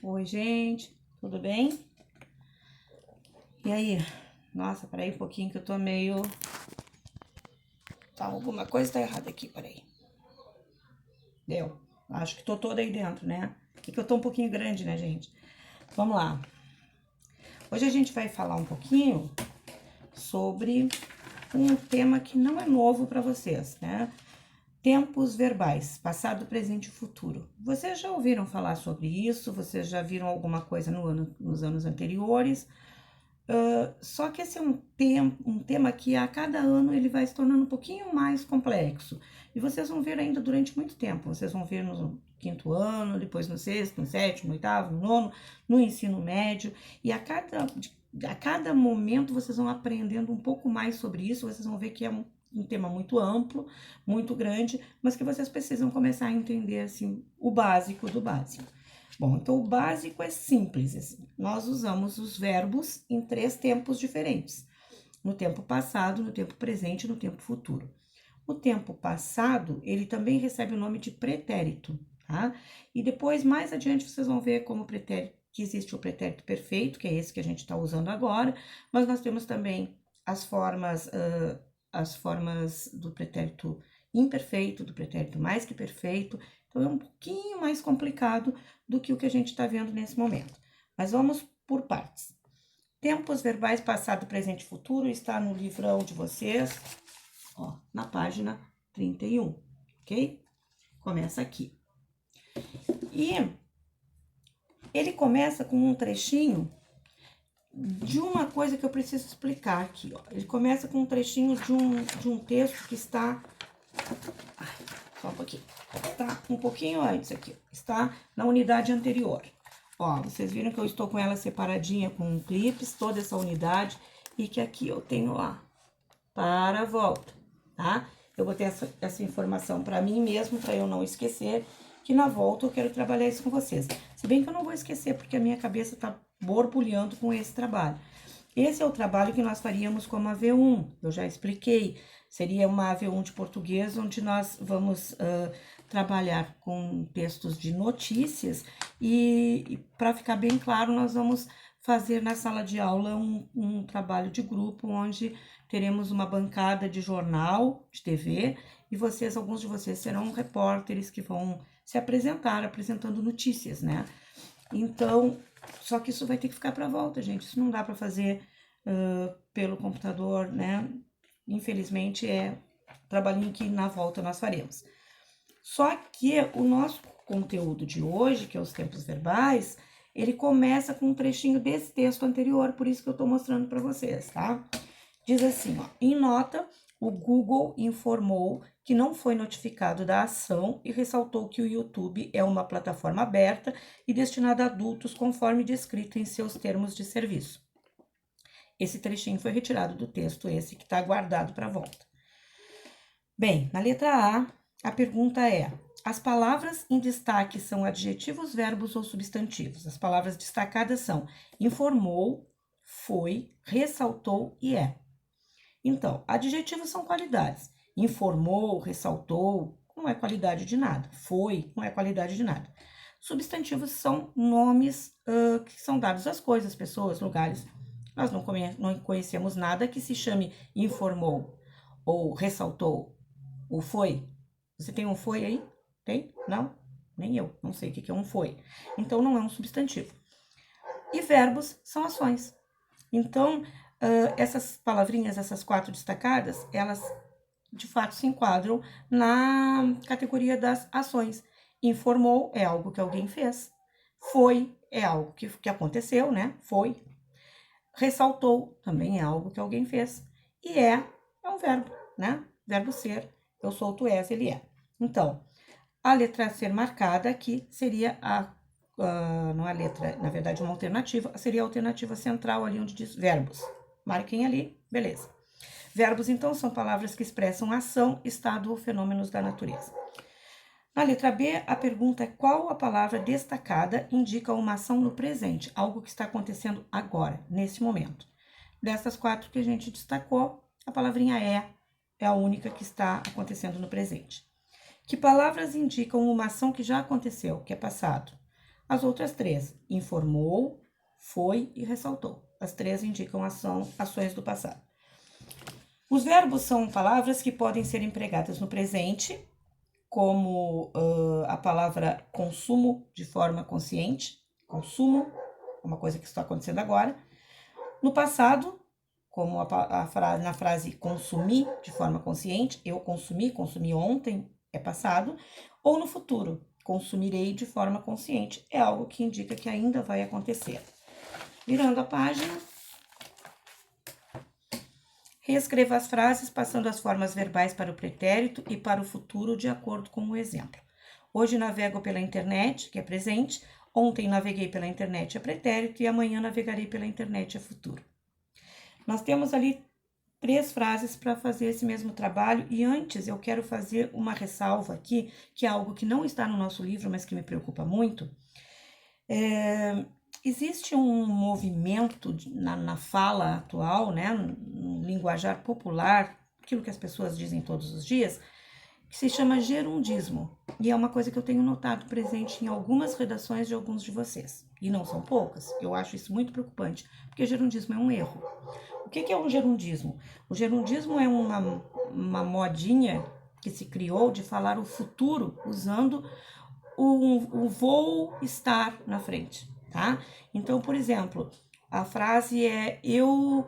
Oi, gente, tudo bem? E aí? Nossa, peraí um pouquinho que eu tô meio... Tá, alguma coisa tá errada aqui, peraí. Deu. Acho que tô toda aí dentro, né? É que eu tô um pouquinho grande, né, gente? Vamos lá. Hoje a gente vai falar um pouquinho sobre um tema que não é novo pra vocês, né? Tempos verbais, passado, presente e futuro. Vocês já ouviram falar sobre isso? Vocês já viram alguma coisa nos anos anteriores? Só que esse é um tema que a cada ano ele vai se tornando um pouquinho mais complexo. E vocês vão ver ainda durante muito tempo. Vocês vão ver no quinto ano, depois no sexto, no sétimo, no oitavo, no nono, no ensino médio. E a cada momento vocês vão aprendendo um pouco mais sobre isso. Vocês vão ver que é um tema muito amplo, muito grande, mas que vocês precisam começar a entender assim, o básico do básico. Bom, então o básico é simples. Assim. Nós usamos os verbos em 3 tempos diferentes: no tempo passado, no tempo presente e no tempo futuro. O tempo passado, ele também recebe o nome de pretérito, tá? E depois, mais adiante, vocês vão ver como pretérito, que existe o pretérito perfeito, que é esse que a gente está usando agora, mas nós temos também as formas do pretérito imperfeito, do pretérito mais que perfeito. Então, é um pouquinho mais complicado do que o que a gente está vendo nesse momento. Mas vamos por partes. Tempos verbais passado, presente e futuro está no livrão de vocês, ó, na página 31, ok? Começa aqui. E ele começa com um trechinho de uma coisa que eu preciso explicar aqui, ó. Ele começa com um trechinho de um texto que está... Ai, só um pouquinho. Está um pouquinho antes aqui, está na unidade anterior. Ó, vocês viram que eu estou com ela separadinha com clipes, toda essa unidade, e que aqui eu tenho, ó, para a volta, tá? Eu botei essa informação para mim mesmo, para eu não esquecer, que na volta eu quero trabalhar isso com vocês. Se bem que eu não vou esquecer, porque a minha cabeça tá borbulhando com esse trabalho. Esse é o trabalho que nós faríamos como a V1, eu já expliquei. Seria uma V1 de português, onde nós vamos trabalhar com textos de notícias e para ficar bem claro, nós vamos fazer na sala de aula um trabalho de grupo, onde teremos uma bancada de jornal, de TV, e vocês, alguns de vocês serão repórteres que vão se apresentar, apresentando notícias, né? Então, só que isso vai ter que ficar para volta, gente. Isso não dá para fazer pelo computador, né? Infelizmente, é trabalhinho que na volta nós faremos. Só que o nosso conteúdo de hoje, que é os tempos verbais, ele começa com um trechinho desse texto anterior, por isso que eu estou mostrando para vocês, tá? Diz assim, ó, em nota, o Google informou que não foi notificado da ação e ressaltou que o YouTube é uma plataforma aberta e destinada a adultos, conforme descrito em seus termos de serviço. Esse trechinho foi retirado do texto, esse que está guardado para a volta. Bem, na letra A pergunta é: as palavras em destaque são adjetivos, verbos ou substantivos? As palavras destacadas são informou, foi, ressaltou e é. Então, adjetivos são qualidades. Informou, ressaltou, não é qualidade de nada. Foi, não é qualidade de nada. Substantivos são nomes que são dados às coisas, pessoas, lugares. Nós não conhecemos nada que se chame informou, ou ressaltou, ou foi. Você tem um foi aí? Tem? Não? Nem eu, não sei o que é um foi. Então, não é um substantivo. E verbos são ações. Então, essas palavrinhas, essas 4 destacadas, elas de fato se enquadram na categoria das ações. Informou é algo que alguém fez. Foi é algo que aconteceu, né? Foi. Ressaltou também é algo que alguém fez. E é um verbo, né? Verbo ser. Eu sou, tu és, ele é. Então, a letra a ser marcada aqui seria não a letra, na verdade, uma alternativa, seria a alternativa central ali onde diz verbos. Marquem ali, beleza. Verbos, então, são palavras que expressam ação, estado ou fenômenos da natureza. Na letra B, a pergunta é qual a palavra destacada indica uma ação no presente, algo que está acontecendo agora, nesse momento. Dessas 4 que a gente destacou, a palavrinha é a única que está acontecendo no presente. Que palavras indicam uma ação que já aconteceu, que é passado? As outras 3, informou, foi e ressaltou. As 3 indicam ações do passado. Os verbos são palavras que podem ser empregadas no presente, como a palavra consumo de forma consciente, consumo, uma coisa que está acontecendo agora. No passado, como na frase consumir de forma consciente, eu consumi ontem, é passado. Ou no futuro, consumirei de forma consciente, é algo que indica que ainda vai acontecer. Virando a página, reescreva as frases, passando as formas verbais para o pretérito e para o futuro, de acordo com o exemplo. Hoje navego pela internet, que é presente. Ontem naveguei pela internet, é pretérito. E amanhã navegarei pela internet, é futuro. Nós temos ali 3 frases para fazer esse mesmo trabalho. E antes eu quero fazer uma ressalva aqui, que é algo que não está no nosso livro, mas que me preocupa muito. Existe um movimento na fala atual, né, no linguajar popular, aquilo que as pessoas dizem todos os dias, que se chama gerundismo. E é uma coisa que eu tenho notado presente em algumas redações de alguns de vocês. E não são poucas. Eu acho isso muito preocupante, porque gerundismo é um erro. O que é um gerundismo? O gerundismo é uma modinha que se criou de falar o futuro usando o vou estar na frente, tá? Então, por exemplo, a frase é: eu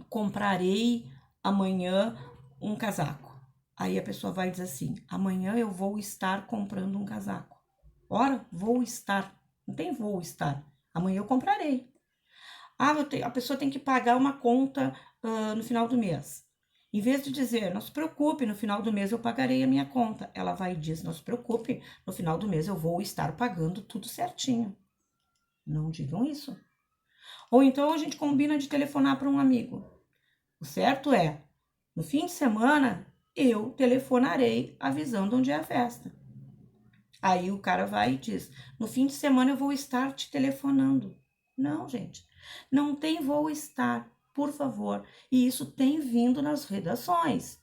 comprarei amanhã um casaco. Aí a pessoa vai dizer assim: amanhã eu vou estar comprando um casaco. Ora, vou estar. Não tem vou estar. Amanhã eu comprarei. A pessoa tem que pagar uma conta no final do mês. Em vez de dizer, não se preocupe, no final do mês eu pagarei a minha conta, ela vai e diz, não se preocupe, no final do mês eu vou estar pagando tudo certinho. Não digam isso. Ou então a gente combina de telefonar para um amigo. O certo é, no fim de semana, eu telefonarei avisando onde é a festa. Aí o cara vai e diz, no fim de semana eu vou estar te telefonando. Não, gente, não tem vou estar, por favor. E isso tem vindo nas redações.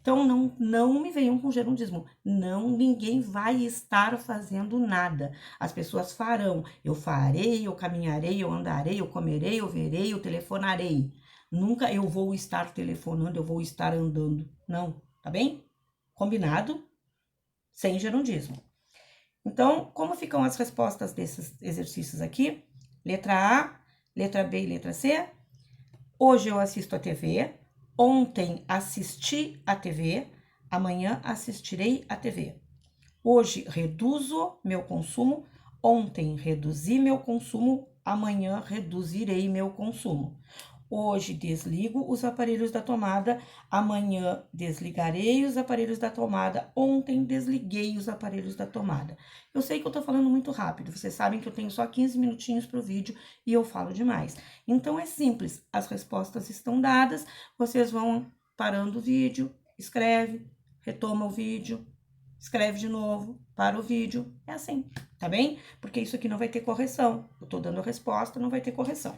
Então, não me venham com gerundismo. Não, ninguém vai estar fazendo nada. As pessoas farão. Eu farei, eu caminharei, eu andarei, eu comerei, eu verei, eu telefonarei. Nunca eu vou estar telefonando, eu vou estar andando. Não, tá bem? Combinado? Sem gerundismo. Então, como ficam as respostas desses exercícios aqui? Letra A, letra B e letra C. Hoje eu assisto a TV. Ontem assisti a TV. Amanhã assistirei a TV. Hoje reduzo meu consumo. Ontem reduzi meu consumo. Amanhã reduzirei meu consumo. Hoje desligo os aparelhos da tomada, amanhã desligarei os aparelhos da tomada, ontem desliguei os aparelhos da tomada. Eu sei que eu tô falando muito rápido, vocês sabem que eu tenho só 15 minutinhos pro vídeo e eu falo demais. Então é simples, as respostas estão dadas, vocês vão parando o vídeo, escreve, retoma o vídeo, escreve de novo, para o vídeo, é assim, tá bem? Porque isso aqui não vai ter correção, eu tô dando a resposta, não vai ter correção.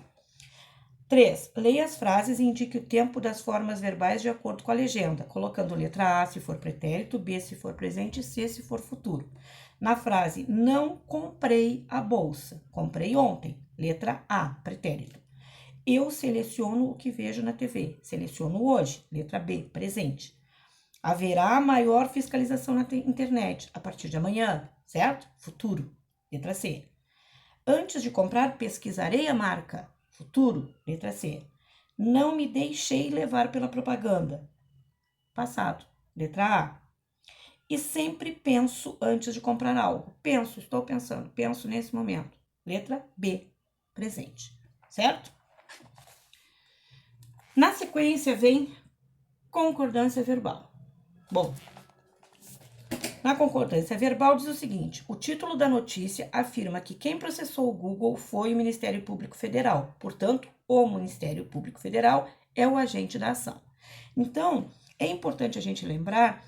3. Leia as frases e indique o tempo das formas verbais de acordo com a legenda, colocando letra A se for pretérito, B se for presente e C se for futuro. Na frase, não comprei a bolsa, comprei ontem, letra A, pretérito. Eu seleciono o que vejo na TV, seleciono hoje, letra B, presente. Haverá maior fiscalização na internet a partir de amanhã, certo? Futuro, letra C. Antes de comprar, pesquisarei a marca. Futuro, letra C. Não me deixei levar pela propaganda. Passado, letra A. E sempre penso antes de comprar algo. Penso, estou pensando, penso nesse momento. Letra B, presente, certo? Na sequência vem concordância verbal. Bom, na concordância verbal diz o seguinte: o título da notícia afirma que quem processou o Google foi o Ministério Público Federal. Portanto, o Ministério Público Federal é o agente da ação. Então, é importante a gente lembrar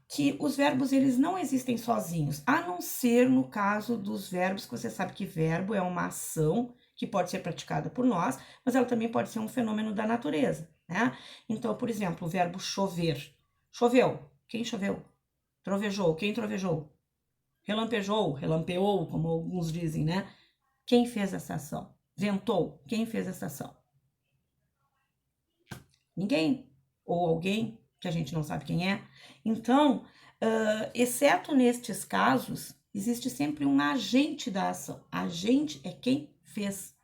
que os verbos eles não existem sozinhos, a não ser no caso dos verbos, que você sabe que verbo é uma ação que pode ser praticada por nós, mas ela também pode ser um fenômeno da natureza, né? Então, por exemplo, o verbo chover. Choveu. Quem choveu? Trovejou. Quem trovejou? Relampejou, relampeou, como alguns dizem, né? Quem fez essa ação? Ventou, quem fez essa ação? Ninguém. Ou alguém que a gente não sabe quem é. Então, exceto nestes casos, existe sempre um agente da ação. Agente é quem fez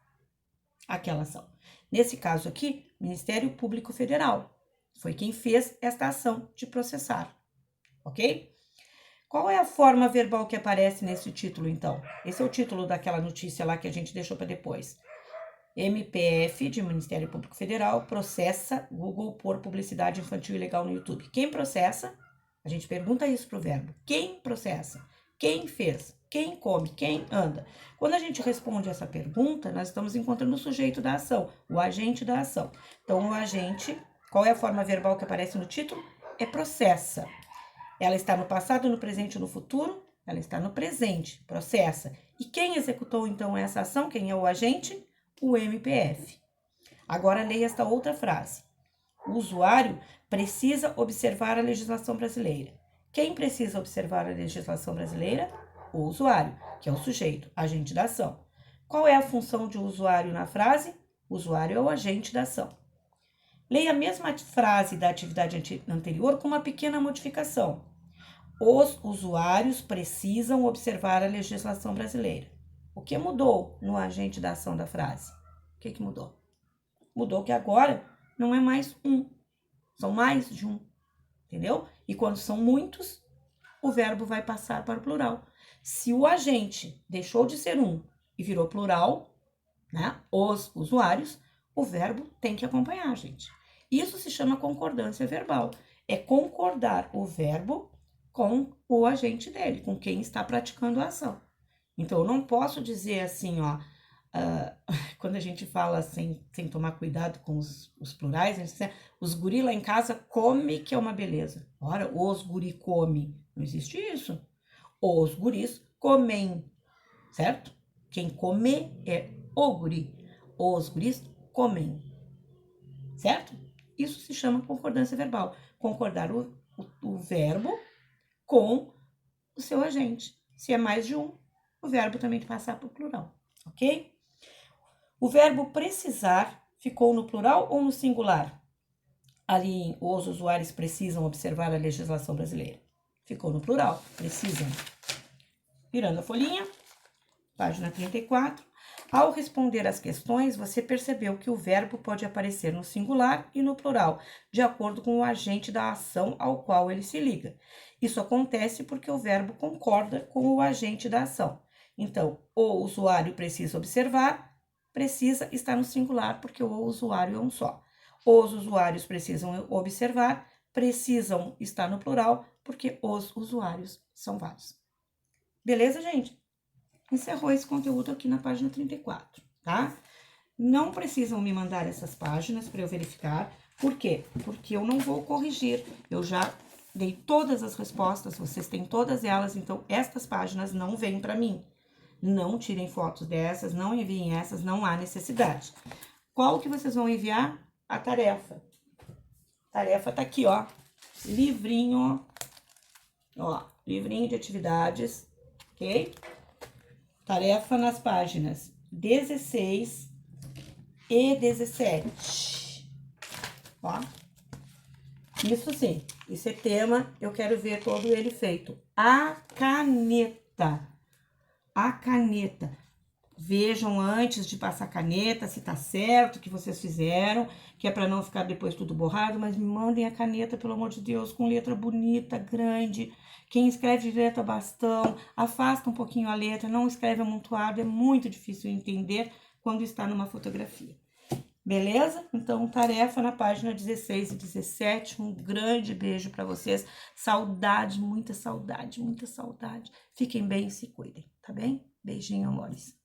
aquela ação. Nesse caso aqui, Ministério Público Federal foi quem fez esta ação de processar, ok? Qual é a forma verbal que aparece nesse título, então? Esse é o título daquela notícia lá que a gente deixou para depois. MPF, de Ministério Público Federal, processa Google por publicidade infantil ilegal no YouTube. Quem processa? A gente pergunta isso pro verbo. Quem processa? Quem fez? Quem come? Quem anda? Quando a gente responde essa pergunta, nós estamos encontrando o sujeito da ação, o agente da ação. Então, o agente, qual é a forma verbal que aparece no título? É processa. Ela está no passado, no presente ou no futuro? Ela está no presente, processa. E quem executou, então, essa ação? Quem é o agente? O MPF. Agora, leia esta outra frase. O usuário precisa observar a legislação brasileira. Quem precisa observar a legislação brasileira? O usuário, que é o sujeito, agente da ação. Qual é a função de usuário na frase? O usuário é o agente da ação. Leia a mesma frase da atividade anterior com uma pequena modificação. Os usuários precisam observar a legislação brasileira. O que mudou no agente da ação da frase? O que mudou? Mudou que agora não é mais um, são mais de um, entendeu? E quando são muitos, o verbo vai passar para o plural. Se o agente deixou de ser um e virou plural, né, os usuários, o verbo tem que acompanhar, gente. Isso se chama concordância verbal. É concordar o verbo com o agente dele, com quem está praticando a ação. Então, eu não posso dizer assim, ó, quando a gente fala sem tomar cuidado com os plurais, a gente diz, os guri lá em casa come, que é uma beleza. Ora, os guri come. Não existe isso. Os guris comem, certo? Quem come é o guri. Os guris comem, certo? Isso se chama concordância verbal. Concordar o verbo com o seu agente. Se é mais de um, o verbo também tem que passar para o plural, ok? O verbo precisar ficou no plural ou no singular? Ali, os usuários precisam observar a legislação brasileira. Ficou no plural, precisam. Virando a folhinha, página 34. Ao responder às questões, você percebeu que o verbo pode aparecer no singular e no plural, de acordo com o agente da ação ao qual ele se liga. Isso acontece porque o verbo concorda com o agente da ação. Então, o usuário precisa observar, precisa estar no singular, porque o usuário é um só. Os usuários precisam observar, precisam estar no plural, porque os usuários são vários. Beleza, gente? Encerrou esse conteúdo aqui na página 34, tá? Não precisam me mandar essas páginas para eu verificar. Por quê? Porque eu não vou corrigir. Eu já dei todas as respostas, vocês têm todas elas, então estas páginas não vêm para mim. Não tirem fotos dessas, não enviem essas, não há necessidade. Qual que vocês vão enviar? A tarefa. A tarefa tá aqui, ó. Livrinho, ó. Livrinho de atividades, ok? Tarefa nas páginas 16 e 17. Ó. Isso sim, esse é tema, eu quero ver todo ele feito. A caneta. A caneta. Vejam antes de passar a caneta se tá certo o que vocês fizeram, que é para não ficar depois tudo borrado, mas me mandem a caneta, pelo amor de Deus, com letra bonita, grande. Quem escreve de letra bastão, afasta um pouquinho a letra, não escreve amontoado, é muito difícil entender quando está numa fotografia. Beleza? Então, tarefa na página 16 e 17. Um grande beijo para vocês. Saudade, muita saudade, muita saudade. Fiquem bem e se cuidem, tá bem? Beijinho, amores.